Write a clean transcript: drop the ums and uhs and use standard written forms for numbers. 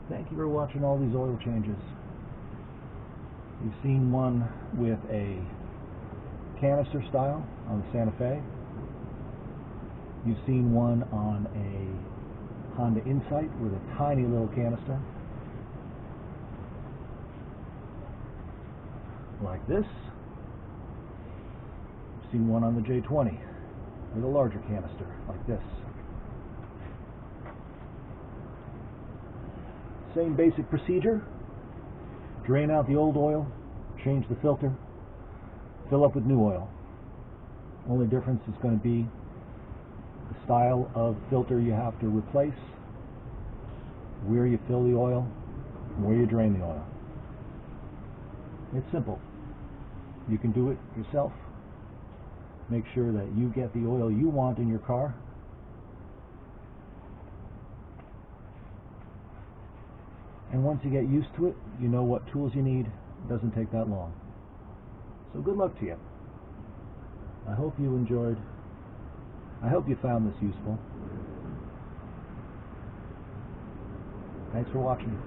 Thank you for watching all these oil changes. You've seen one with a canister style on the Santa Fe. You've seen one on a Honda Insight with a tiny little canister like this. You've seen one on the J20 with a larger canister like this. Same basic procedure. Drain out the old oil, change the filter, fill up with new oil. Only difference is going to be the style of filter you have to replace, where you fill the oil, and where you drain the oil. It's simple. You can do it yourself. Make sure that you get the oil you want in your car. And once you get used to it, you know what tools you need. It doesn't take that long. So good luck to you. I hope you enjoyed. I hope you found this useful. Thanks for watching.